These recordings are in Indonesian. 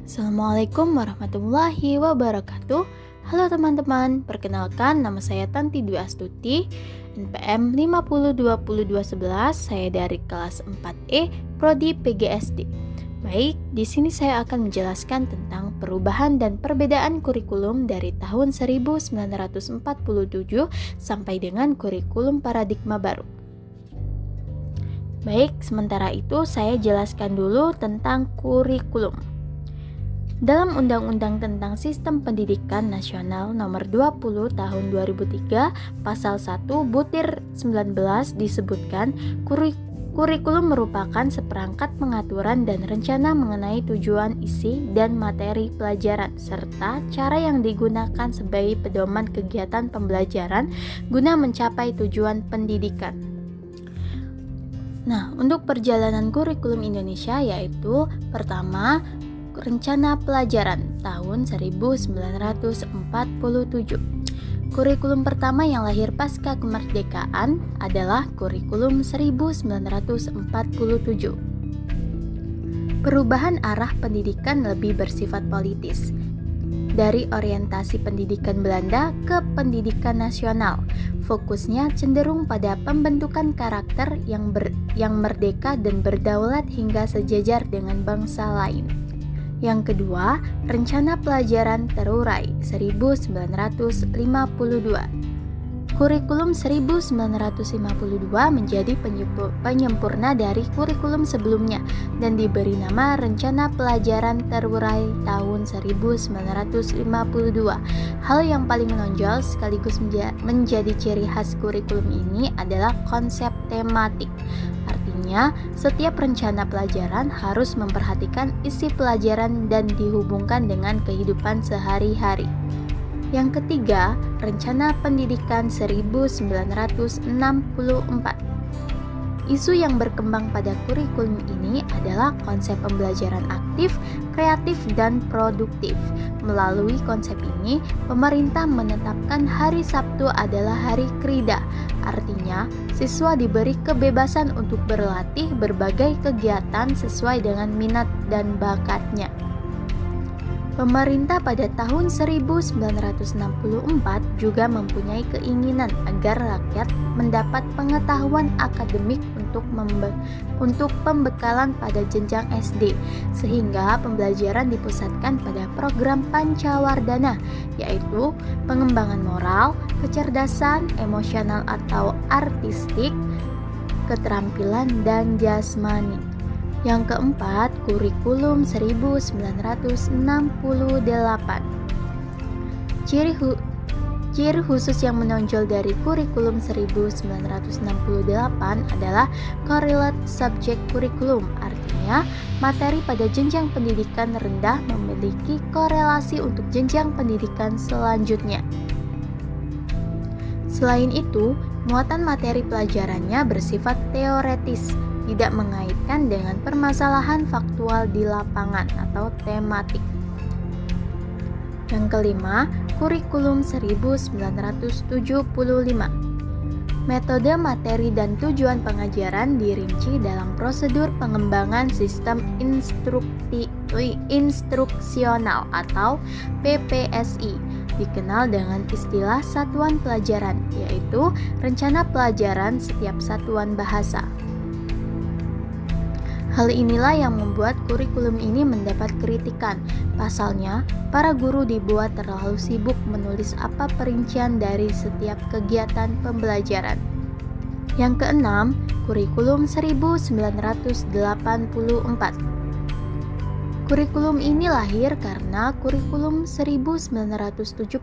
Assalamualaikum warahmatullahi wabarakatuh. Halo teman-teman, perkenalkan nama saya Tanti Dwi Astuti, NPM 50202111. Saya dari kelas 4E, Prodi PGSD. Baik, di sini saya akan menjelaskan tentang perubahan dan perbedaan kurikulum dari tahun 1947 sampai dengan kurikulum paradigma baru. Baik, sementara itu saya jelaskan dulu tentang kurikulum. Dalam Undang-Undang tentang Sistem Pendidikan Nasional Nomor 20 Tahun 2003, Pasal 1 Butir 19 disebutkan kurikulum merupakan seperangkat pengaturan dan rencana mengenai tujuan, isi, dan materi pelajaran serta cara yang digunakan sebagai pedoman kegiatan pembelajaran guna mencapai tujuan pendidikan. Nah, untuk perjalanan kurikulum Indonesia yaitu pertama, Rencana Pelajaran tahun 1947. Kurikulum pertama yang lahir pasca kemerdekaan adalah kurikulum 1947. Perubahan arah pendidikan lebih bersifat politis. Dari orientasi pendidikan Belanda ke pendidikan nasional, fokusnya cenderung pada pembentukan karakter yang merdeka dan berdaulat hingga sejajar dengan bangsa lain. Yang kedua, Rencana Pelajaran Terurai 1952. Kurikulum 1952 menjadi penyempurna dari kurikulum sebelumnya dan diberi nama Rencana Pelajaran Terurai tahun 1952. Hal yang paling menonjol sekaligus menjadi ciri khas kurikulum ini adalah konsep tematik. Artinya, setiap rencana pelajaran harus memperhatikan isi pelajaran dan dihubungkan dengan kehidupan sehari-hari. Yang ketiga, Rencana Pendidikan 1964. Isu yang berkembang pada kurikulum ini adalah konsep pembelajaran aktif, kreatif, dan produktif. Melalui konsep ini, pemerintah menetapkan hari Sabtu adalah hari krida. Artinya, siswa diberi kebebasan untuk berlatih berbagai kegiatan sesuai dengan minat dan bakatnya. Pemerintah pada tahun 1964 juga mempunyai keinginan agar rakyat mendapat pengetahuan akademik untuk pembekalan pada jenjang SD, sehingga pembelajaran dipusatkan pada program Pancawardana, yaitu pengembangan moral, kecerdasan, emosional atau artistik, keterampilan, dan jasmani. Yang keempat, kurikulum 1968. Ciri khusus yang menonjol dari kurikulum 1968 adalah correlate subject curriculum. Artinya, materi pada jenjang pendidikan rendah memiliki korelasi untuk jenjang pendidikan selanjutnya. Selain itu, muatan materi pelajarannya bersifat teoretis, tidak mengaitkan dengan permasalahan faktual di lapangan atau tematik. Yang kelima, kurikulum 1975. Metode, materi, dan tujuan pengajaran dirinci dalam prosedur pengembangan sistem instruksional atau PPSI, dikenal dengan istilah satuan pelajaran, yaitu rencana pelajaran setiap satuan bahasa. Hal inilah yang membuat kurikulum ini mendapat kritikan. Pasalnya, para guru dibuat terlalu sibuk menulis apa perincian dari setiap kegiatan pembelajaran. Yang keenam, kurikulum 1984. Kurikulum ini lahir karena kurikulum 1975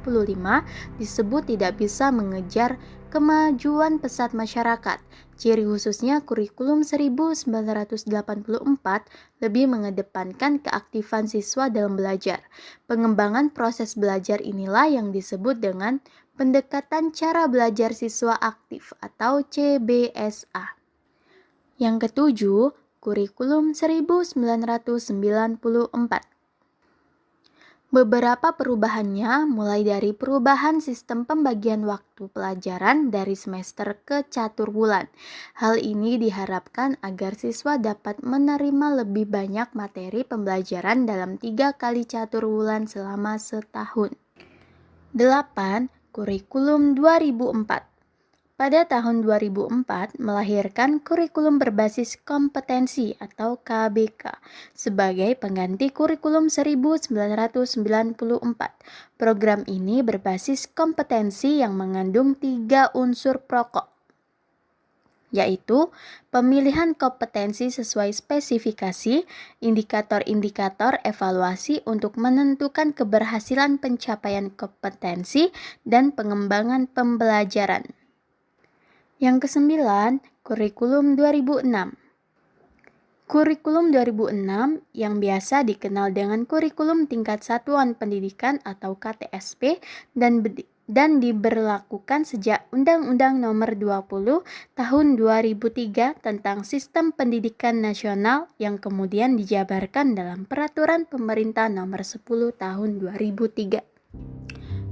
disebut tidak bisa mengejar kemajuan pesat masyarakat. Ciri khususnya kurikulum 1984 lebih mengedepankan keaktifan siswa dalam belajar. Pengembangan proses belajar inilah yang disebut dengan pendekatan cara belajar siswa aktif atau CBSA. Yang ketujuh, kurikulum 1994. Beberapa perubahannya mulai dari perubahan sistem pembagian waktu pelajaran dari semester ke catur bulan. Hal ini diharapkan agar siswa dapat menerima lebih banyak materi pembelajaran dalam 3 kali catur bulan selama setahun. 8. Kurikulum 2004. Pada tahun 2004 melahirkan kurikulum berbasis kompetensi atau KBK sebagai pengganti kurikulum 1994. Program ini berbasis kompetensi yang mengandung 3 unsur pokok, yaitu pemilihan kompetensi sesuai spesifikasi, indikator-indikator evaluasi untuk menentukan keberhasilan pencapaian kompetensi, dan pengembangan pembelajaran. Yang kesembilan, kurikulum 2006. Kurikulum 2006 yang biasa dikenal dengan kurikulum tingkat satuan pendidikan atau KTSP dan diberlakukan sejak Undang-Undang Nomor 20 Tahun 2003 tentang Sistem Pendidikan Nasional yang kemudian dijabarkan dalam Peraturan Pemerintah Nomor 10 Tahun 2003.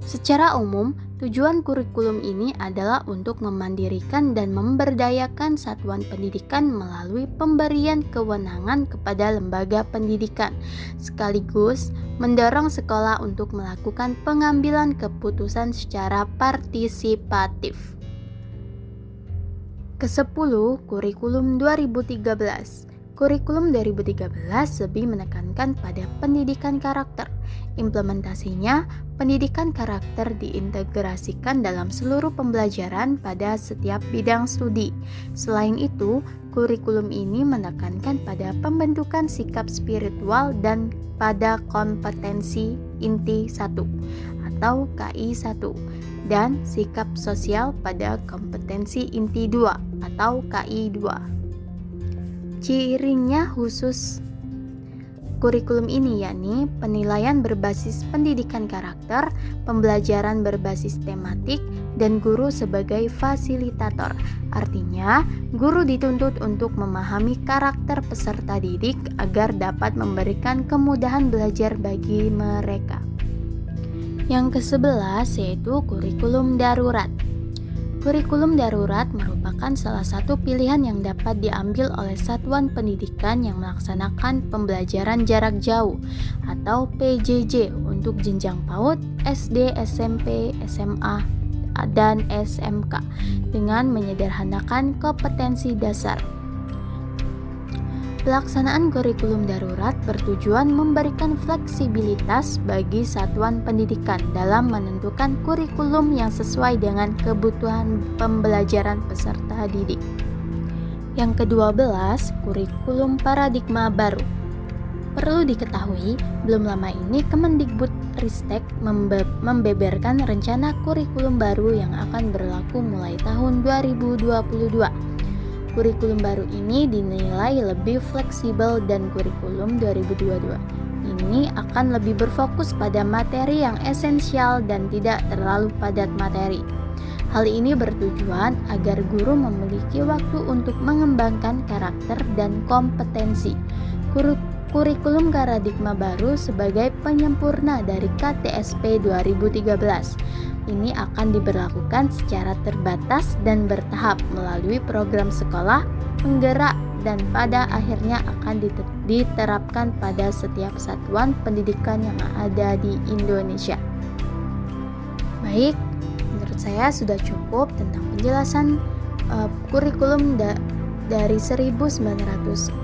Secara umum, tujuan kurikulum ini adalah untuk memandirikan dan memberdayakan satuan pendidikan melalui pemberian kewenangan kepada lembaga pendidikan, sekaligus mendorong sekolah untuk melakukan pengambilan keputusan secara partisipatif. Ke-10, Kurikulum 2013. Kurikulum 2013 lebih menekankan pada pendidikan karakter. Implementasinya, pendidikan karakter diintegrasikan dalam seluruh pembelajaran pada setiap bidang studi. Selain itu, kurikulum ini menekankan pada pembentukan sikap spiritual dan pada kompetensi inti 1 atau KI 1 dan sikap sosial pada kompetensi inti 2 atau KI 2. Cirinya khusus kurikulum ini yakni penilaian berbasis pendidikan karakter, pembelajaran berbasis tematik, dan guru sebagai fasilitator. Artinya, guru dituntut untuk memahami karakter peserta didik agar dapat memberikan kemudahan belajar bagi mereka. Yang ke-11 yaitu kurikulum darurat. Kurikulum darurat merupakan salah satu pilihan yang dapat diambil oleh satuan pendidikan yang melaksanakan pembelajaran jarak jauh atau PJJ untuk jenjang PAUD, SD, SMP, SMA, dan SMK dengan menyederhanakan kompetensi dasar. Pelaksanaan kurikulum darurat bertujuan memberikan fleksibilitas bagi satuan pendidikan dalam menentukan kurikulum yang sesuai dengan kebutuhan pembelajaran peserta didik. Yang ke-12, kurikulum paradigma baru. Perlu diketahui, belum lama ini Kemendikbudristek membeberkan rencana kurikulum baru yang akan berlaku mulai tahun 2022. Kurikulum baru ini dinilai lebih fleksibel dan kurikulum 2022 ini akan lebih berfokus pada materi yang esensial dan tidak terlalu padat materi. Hal ini bertujuan agar guru memiliki waktu untuk mengembangkan karakter dan kompetensi. Kurikulum paradigma baru sebagai penyempurna dari KTSP 2013. Ini akan diberlakukan secara terbatas dan bertahap melalui program sekolah, penggerak, dan pada akhirnya akan diterapkan pada setiap satuan pendidikan yang ada di Indonesia. Baik, menurut saya sudah cukup tentang penjelasan kurikulum dari 1947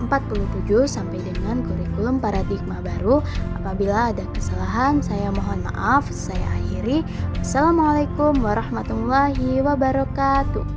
sampai dengan kurikulum paradigma baru. Apabila ada kesalahan, saya mohon maaf. Saya akhiri. Assalamualaikum warahmatullahi wabarakatuh.